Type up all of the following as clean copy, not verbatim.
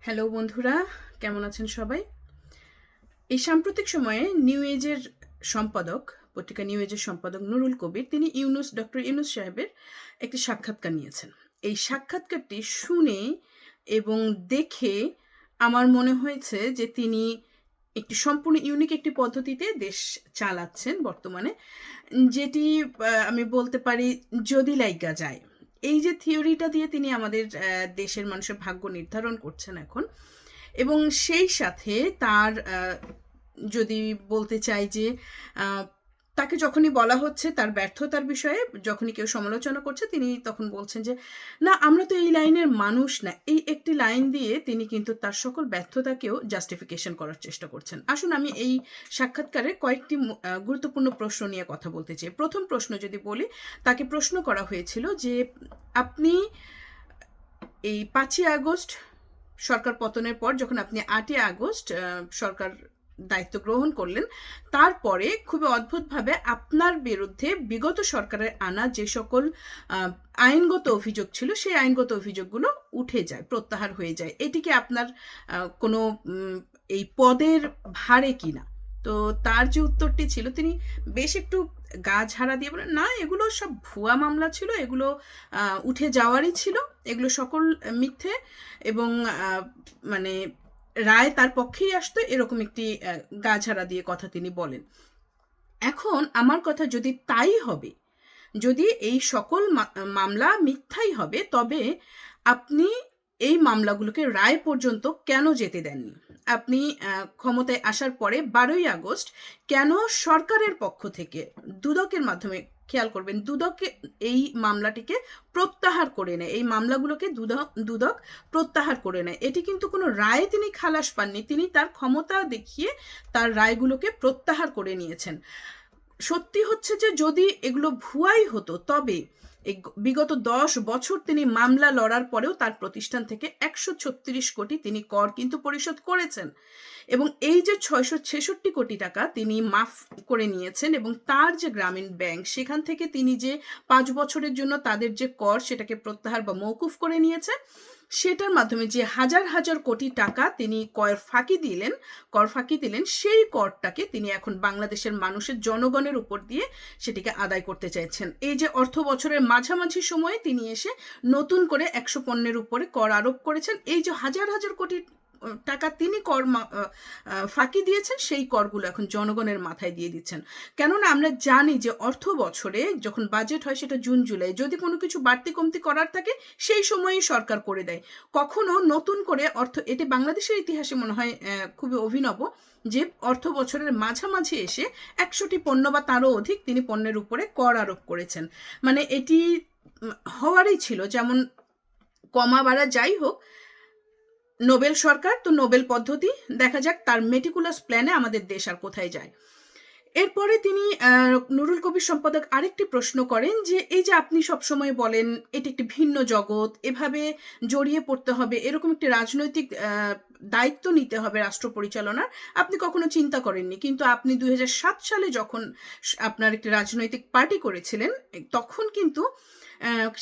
Hello বন্ধুরা, কেমন আছেন সবাই? এই সাম্প্রতিক সময়ে নিউ এজের সম্পাদক, পত্রিকা নিউ এজের সম্পাদক নুরুল কবির তিনি ডক্টর ইউনূস সাহেবের একটি সাক্ষাৎকার নিয়েছেন। এই সাক্ষাৎকারটি শুনে এবং দেখে আমার মনে হয়েছে যে তিনি একটি সম্পূর্ণ ইউনিক একটি পদ্ধতিতে দেশ চালাচ্ছেন বর্তমানে, যেটি আমি বলতে পারি যদি লাইগা যায়। এই যে থিওরিটা দিয়ে তিনি আমাদের দেশের মানুষের ভাগ্য নির্ধারণ করছেন এখন, এবং সেই সাথে তার যদি বলতে চাই যে তাকে যখনই বলা হচ্ছে তার ব্যর্থতার বিষয়ে, যখনই কেউ সমালোচনা করছে তিনি তখন বলছেন যে না, আমরা তো এই লাইনের মানুষ না। এই একটি লাইন দিয়ে তিনি কিন্তু তার সকল ব্যর্থতাকেও জাস্টিফিকেশন করার চেষ্টা করছেন। আসুন আমি এই সাক্ষাৎকারে কয়েকটি গুরুত্বপূর্ণ প্রশ্ন নিয়ে কথা বলতে চাই। প্রথম প্রশ্ন যদি বলি, তাকে প্রশ্ন করা হয়েছিল যে আপনি এই 5ই আগস্ট সরকার পতনের পর, যখন আপনি 8ই আগস্ট সরকার দায়িত্ব গ্রহণ করলেন, তারপরে খুবই অদ্ভুতভাবে আপনার বিরুদ্ধে বিগত সরকারের আনা যে সকল আইনগত অভিযোগ ছিল, সেই আইনগত অভিযোগগুলো উঠে যায়, প্রত্যাহার হয়ে যায়। এটিকে আপনার কোনো এই পদের ভারে কিনা? তো তার যে উত্তরটি ছিল, তিনি বেশ একটু গা ঝাড়া দিয়ে বলেন, না, এগুলো সব ভুয়া মামলা ছিল, এগুলো উঠে যাওয়ারই ছিল, এগুলো সকল মিথ্যে, এবং মানে রায় তার পক্ষেই আসতো, এরকম একটি গা ঝাড়া দিয়ে কথা তিনি বলেন। এখন আমার কথা, যদি তাই হবে, যদি এই সকল মামলা মিথ্যাই হবে, তবে আপনি এই মামলাগুলোকে রায় পর্যন্ত কেন যেতে দেননি? আপনি ক্ষমতায় আসার পরে 12ই আগস্ট কেন সরকারের পক্ষ থেকে দুদকের মাধ্যমে, খেয়াল করবেন, দুদকে এই মামলাটিকে প্রত্যাহার করে নেয়, এই মামলাগুলোকে দুদক প্রত্যাহার করে নেয়। এটি কিন্তু কোনো রায়ে তিনি খালাস পাননি, তিনি তার ক্ষমতা দেখিয়ে তার রায়গুলোকে প্রত্যাহার করে নিয়েছেন। সত্যি হচ্ছে যে যদি এগুলো ভুয়াই হতো, তবে এই বিগত 10 বছর তিনি মামলা লড়ার পরেও তার প্রতিষ্ঠান থেকে 136 কোটি তিনি কর কিন্তু পরিশোধ করেছেন, এবং এই যে 666 কোটি টাকা তিনি মাফ করে নিয়েছেন, এবং তার যে গ্রামীণ ব্যাংক, সেখান থেকে তিনি যে 5 বছরের জন্য তাদের যে কর সেটাকে প্রত্যাহার বা মওকুফ করে নিয়েছেন, সেটার মাধ্যমে যে হাজার হাজার কোটি টাকা তিনি কর ফাঁকি দিলেন, সেই করটাকে তিনি এখন বাংলাদেশের মানুষের জনগণের উপর দিয়ে সেটিকে আদায় করতে চাইছেন। এই যে অর্থ বছরের মাঝামাঝি সময়ে তিনি এসে নতুন করে 100 পণ্যের উপরে কর আরোপ করেছেন। এই যে হাজার হাজার কোটি টাকা তিনি কর ফাঁকি দিয়েছেন, সেই করগুলো এখন জনগণের মাথায় দিয়ে দিচ্ছেন। কেননা আমরা জানি যে অর্থ বছরে যখন বাজেট হয়, সেটা জুন জুলাই, যদি কোনো কিছু বাড়তি কমতি করার থাকে সেই সময়ই সরকার করে দেয়। কখনো নতুন করে এটি বাংলাদেশের ইতিহাসে মনে হয় খুবই অভিনব যে অর্থ বছরের মাঝামাঝি এসে 100টি পণ্য বা তারও অধিক তিনি পণ্যের উপরে কর আরোপ করেছেন। মানে এটি হওয়ারই ছিল, যেমন কমা বাড়া যাই হোক, নোবেল সরকার তো নোবেল পদ্ধতি, দেখা যাক তার মেটিকুলাস প্ল্যানে আমাদের দেশ আর কোথায় যায়। এরপরে তিনি নুরুল কবির সম্পাদক আরেকটি প্রশ্ন করেন যে এই যে আপনি সবসময় বলেন এটি একটি ভিন্ন জগৎ, এভাবে জড়িয়ে পড়তে হবে, এরকম একটি রাজনৈতিক দায়িত্ব নিতে হবে রাষ্ট্র পরিচালনার, আপনি কখনো চিন্তা করেননি। কিন্তু আপনি 2007 সালে যখন আপনার একটি রাজনৈতিক পার্টি করেছিলেন, তখন কিন্তু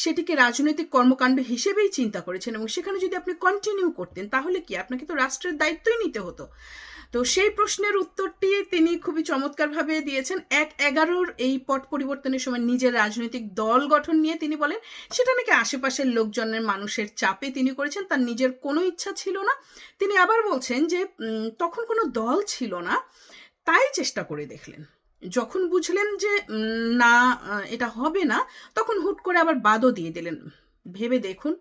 সেটিকে রাজনৈতিক কর্মকাণ্ড হিসেবেই চিন্তা করেছেন, এবং সেখানে যদি আপনি কন্টিনিউ করতেন, তাহলে কি আপনাকে তো রাষ্ট্রের দায়িত্বই নিতে হতো। তো সেই প্রশ্নের উত্তরটি তিনি খুবই চমৎকারভাবে দিয়েছেন। 1/11 এই পট পরিবর্তনের সময় নিজের রাজনৈতিক দল গঠন নিয়ে তিনি বলেন সেটা নাকি আশেপাশের লোকজনের মানুষের চাপে তিনি করেছেন, তার নিজের কোনো ইচ্ছা ছিল না। তিনি আবার বলছেন যে তখন কোনো দল ছিল না, তাই চেষ্টা করে দেখলেন। যখন বুঝলেন যে না, এটা হবে না, তখন হুট করে আবার বাদও দিয়ে দিলেন। ভেবে দেখুন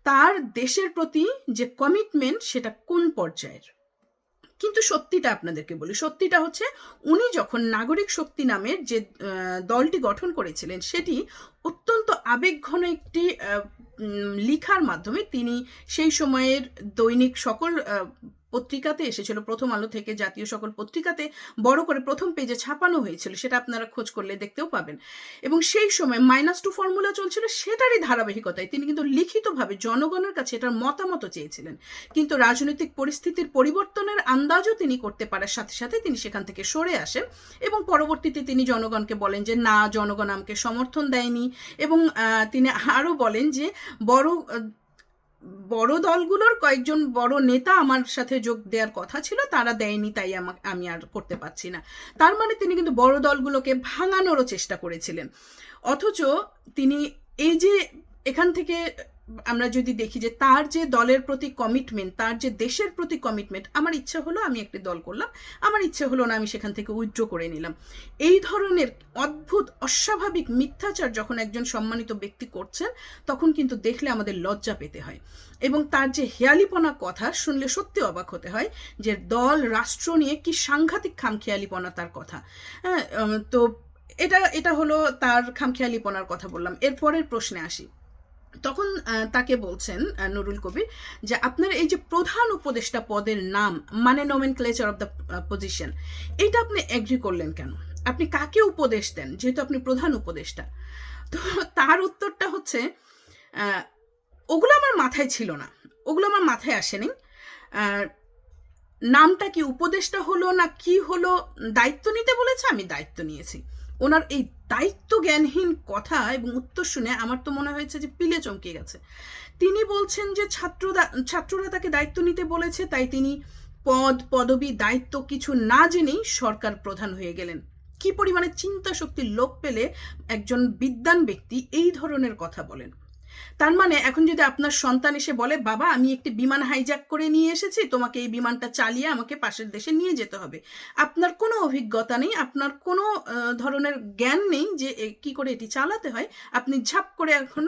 তার দেশের প্রতি যে কমিটমেন্ট, সেটা কোন পর্যায়ের। কিন্তু সত্যিটা আপনাদেরকে বলি, সত্যিটা হচ্ছে উনি যখন নাগরিক শক্তি নামের যে দলটি গঠন করেছিলেন, সেটি অত্যন্ত আবেগঘন একটি লিখার মাধ্যমে তিনি সেই সময়ের দৈনিক সকল পত্রিকাতে এসেছিল, প্রথম আলো থেকে জাতীয় সকল পত্রিকাতে বড় করে প্রথম পেজে ছাপানো হয়েছিল, সেটা আপনারা খোঁজ করলে দেখতেও পাবেন। এবং সেই সময় -2 ফর্মুলা চলছিল, সেটারই ধারাবাহিকতায় তিনি কিন্তু লিখিতভাবে জনগণের কাছে এটার মতামত চেয়েছিলেন। কিন্তু রাজনৈতিক পরিস্থিতির পরিবর্তনের আন্দাজও তিনি করতে পারার সাথে সাথে তিনি সেখান থেকে সরে আসেন, এবং পরবর্তীতে তিনি জনগণকে বলেন যে না, জনগণ আমাকে সমর্থন দেয়নি, এবং তিনি আরও বলেন যে বড় বড় দলগুলোর কয়েকজন বড় নেতা আমার সাথে যোগ দেওয়ার কথা ছিল, তারা দেয়নি, তাই আমি আর করতে পারছি না। তার মানে তিনি কিন্তু বড় দলগুলোকে ভাঙানোরও চেষ্টা করেছিলেন। অথচ তিনি এই যে এখান থেকে আমরা যদি দেখি যে তার যে দলের প্রতি কমিটমেন্ট, তার যে দেশের প্রতি কমিটমেন্ট, আমার ইচ্ছা হলো আমি একটি দল করলাম, আমার ইচ্ছে হলো না আমি সেখান থেকে উইথড্র করে নিলাম, এই ধরনের অদ্ভুত অস্বাভাবিক মিথ্যাচার যখন একজন সম্মানিত ব্যক্তি করছেন, তখন কিন্তু দেখলে আমাদের লজ্জা পেতে হয়। এবং তার যে হেয়ালিপনা কথা শুনলে সত্যি অবাক হতে হয়, যে দল রাষ্ট্র নিয়ে কি সাংঘাতিক খামখেয়ালিপনা তার কথা। হ্যাঁ, তো এটা হলো তার খামখেয়ালিপনার কথা বললাম। এরপরের প্রশ্নে আসি। তখন তাকে বলছেন নুরুল কবির যে আপনার এই যে প্রধান উপদেষ্টা পদের নাম, মানে নমেনক্লেচার অফ দ্য পজিশন, এটা আপনি এগ্রি করলেন কেন? আপনি কাকে উপদেশ দেন, যেহেতু আপনি প্রধান উপদেষ্টা? তো তার উত্তরটা হচ্ছে, ওগুলো আমার মাথায় ছিল না, ওগুলো আমার মাথায় আসেনি। নামটা কি উপদেষ্টা হলো না কি হলো, দায়িত্ব নিতে বলেছে, আমি দায়িত্ব নিয়েছি। ওনার এই দায়িত্ব জ্ঞানহীন কথা এবং উত্তর শুনে আমার তো মনে হয়েছে যে পিলে চমকে গেছে। তিনি বলছেন যে ছাত্ররা তাকে দায়িত্ব নিতে বলেছে, তাই তিনি পদবি দায়িত্ব কিছু না জেনেই সরকার প্রধান হয়ে গেলেন। কি পরিমাণে চিন্তা শক্তির লোপ পেলে একজন বিদ্বান ব্যক্তি এই ধরনের কথা বলেন? তার মানে এখন যদি আপনার সন্তান এসে বলে, বাবা আমি একটি বিমান হাইজ্যাক করে নিয়ে এসেছি, তোমাকে এই বিমানটা চালিয়ে আমাকে পাশের দেশে নিয়ে যেতে হবে, আপনার কোনো অভিজ্ঞতা নেই, আপনার কোনো ধরনের জ্ঞান নেই যে কি করে এটি চালাতে হয়, আপনি ঝাপ করে এখন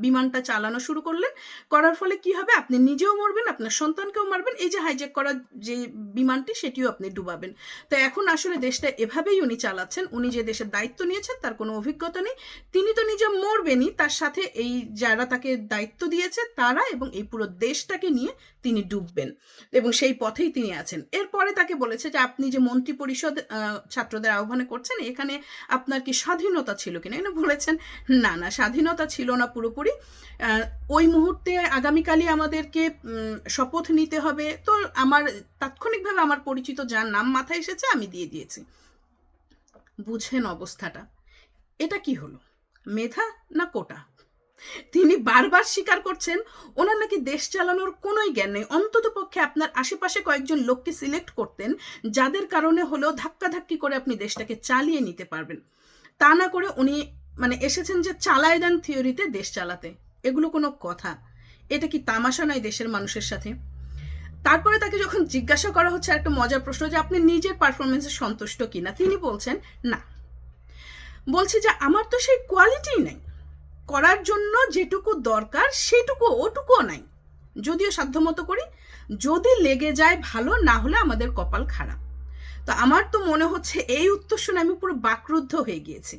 বিমানটা চালানো শুরু করলেন, করার ফলে কি হবে, আপনি নিজেও মরবেন, আপনার সন্তানকেও মারবেন, এই যে হাইজ্যাক করা যে বিমানটি সেটিও আপনি ডুবাবেন। তো এখন আসলে দেশটা এভাবেই উনি চালাচ্ছেন। উনি যে দেশের দায়িত্ব নিয়েছেন তার কোনো অভিজ্ঞতা নেই, তিনি তো নিজে মরবেনই, তার সাথে এই যারা তাকে দায়িত্ব দিয়েছে তারা এবং এই পুরো দেশটাকে নিয়ে তিনি ডুববেন, এবং সেই পথেই তিনি আছেন। এরপরে তাকে বলেছে যে আপনি যে মন্ত্রী পরিষদ ছাত্রদের আহ্বানে করছেন, এখানে আপনার কি স্বাধীনতা ছিল কিনা? এনে বলেছেন না না, স্বাধীনতা ছিল না পুরোপুরি, ওই মুহূর্তে আগামীকালই আমাদেরকে শপথ নিতে হবে, তো আমার তাৎক্ষণিকভাবে আমার পরিচিত যার নাম মাথায় এসেছে আমি দিয়ে দিয়েছি। বুঝেন অবস্থাটা? এটা কি হলো, মেধা না কোটা? তিনি বারবার স্বীকার করছেন ওনার নাকি দেশ চালানোর কোনোই জ্ঞান নেই। অন্তত পক্ষে আপনার আশেপাশে কয়েকজন লোককে সিলেক্ট করতেন, যাদের কারণে হলেও ধাক্কাধাক্কি করে আপনি দেশটাকে চালিয়ে নিতে পারবেন। তা না করে উনি মানে এসেছেন যে চালায় দেন থিওরিতে দেশ চালাতে। এগুলো কোনো কথা? এটা কি তামাশা নয় দেশের মানুষের সাথে? তারপরে তাকে যখন জিজ্ঞাসা করা হচ্ছে একটা মজার প্রশ্ন যে আপনি নিজের পারফরমেন্সে সন্তুষ্ট কিনা, তিনি বলছেন না, বলছে যে আমার তো সেই কোয়ালিটিই নাই, করার জন্য যেটুকু দরকার সেটুকু ওটুকুও নাই, যদিও সাধ্যমতো করি, যদি লেগে যায় ভালো, না হলে আমাদের কপাল খারাপ। তো আমার তো মনে হচ্ছে এই উত্তর শুনে আমি পুরো বাকরুদ্ধ হয়ে গিয়েছি।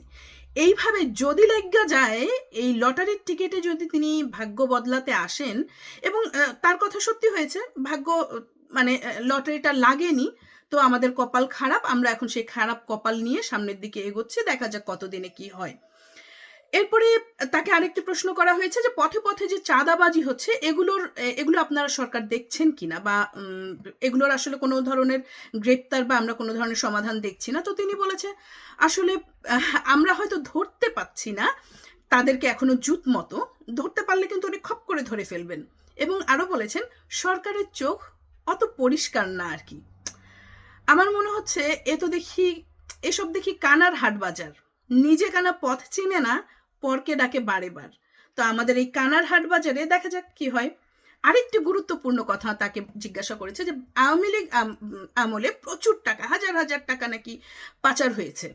এইভাবে যদি লেগা যায়, এই লটারির টিকিটে যদি তিনি ভাগ্য বদলাতে আসেন, এবং তার কথা সত্যি হয়েছে, ভাগ্য মানে লটারিটা লাগেনি, তো আমাদের কপাল খারাপ, আমরা এখন সেই খারাপ কপাল নিয়ে সামনের দিকে এগোচ্ছি, দেখা যাক কতদিনে কি হয়। এরপরে তাকে আরেকটি প্রশ্ন করা হয়েছে যে পথে পথে যে চাঁদাবাজি হচ্ছে, এগুলো আপনারা সরকার দেখছেন কিনা, বা এগুলোর আসলে কোনো ধরনের গ্রেপ্তার বা আমরা কোনো ধরনের সমাধান দেখছি না। তো তিনি বলেছে আসলে আমরা হয়তো ধরতে পাচ্ছি না তাদেরকে এখনো জুত মতো, ধরতে পারলে কিন্তু উনি খপ করে ধরে ফেলবেন। এবং আরো বলেছেন সরকারের চোখ অত পরিষ্কার না আর কি। আমার মনে হচ্ছে এসব দেখি কানার হাট বাজার, নিজে কানা পথ চিনে না, পরকে ডাকে বারে বার। তো আমাদের এই কানার হাট বাজারে দেখা যাক কি হয়। আরেকটি গুরুত্বপূর্ণ কথা তাকে জিজ্ঞাসা করেছে যে আওয়ামী লীগ আমলে প্রচুর টাকা, হাজার হাজার টাকা নাকি পাচার হয়েছে,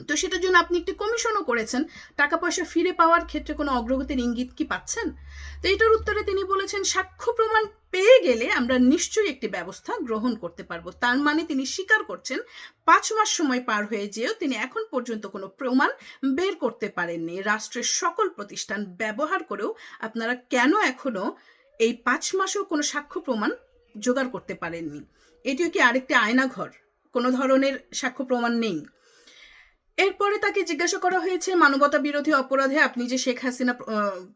তো সেটার জন্য আপনি একটি কমিশনও করেছেন, টাকা পয়সা ফিরে পাওয়ার ক্ষেত্রে কোনো অগ্রগতির ইঙ্গিত কি পাচ্ছেন? তো এটার উত্তরে তিনি বলেছেন সাক্ষ্য প্রমাণ পেয়ে গেলে আমরা নিশ্চয়ই একটি ব্যবস্থা গ্রহণ করতে পারবো। তার মানে তিনি স্বীকার করছেন 5 মাস সময় পার হয়ে যেও তিনি এখন পর্যন্ত কোনো প্রমাণ বের করতে পারেননি। রাষ্ট্রের সকল প্রতিষ্ঠান ব্যবহার করেও আপনারা কেন এখনো এই 5 মাসেও কোনো সাক্ষ্য প্রমাণ জোগাড় করতে পারেননি? এটিও কি আরেকটি আয়নাঘর? কোনো ধরনের সাক্ষ্য প্রমাণ নেই। এরপরে তাকে জিজ্ঞাসা করা হয়েছে মানবতা বিরোধী অপরাধে আপনি যে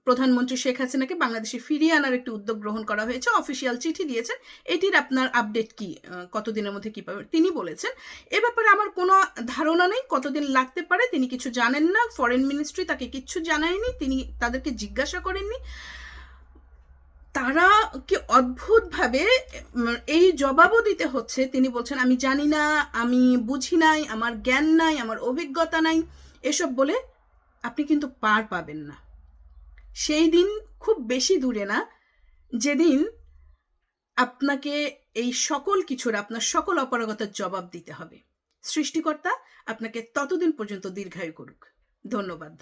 প্রধানমন্ত্রী শেখ হাসিনাকে বাংলাদেশে ফিরিয়ে আনার একটি উদ্যোগ গ্রহণ করা হয়েছে, অফিসিয়াল চিঠি দিয়েছেন, এটির আপনার আপডেট কি, কতদিনের মধ্যে কি পাবেন? তিনি বলেছেন এ ব্যাপারে আমার কোনো ধারণা নেই, কতদিন লাগতে পারে তিনি কিছু জানেন না, ফরেন মিনিস্ট্রি তাকে কিচ্ছু জানায়নি, তিনি তাদেরকে জিজ্ঞাসা করেননি। তারা কি অদ্ভুতভাবে এই জবাবও দিতে হচ্ছে। তিনি বলছেন, আমি জানি না, আমি বুঝি নাই, আমার জ্ঞান নাই, আমার অভিজ্ঞতা নাই, এসব বলে আপনি কিন্তু পার পাবেন না। সেই দিন খুব বেশি দূরে না, যেদিন আপনাকে এই সকল কিছুর, আপনার সকল অপারগতার জবাব দিতে হবে। সৃষ্টিকর্তা আপনাকে ততদিন পর্যন্ত দীর্ঘায়ু করুক। ধন্যবাদ।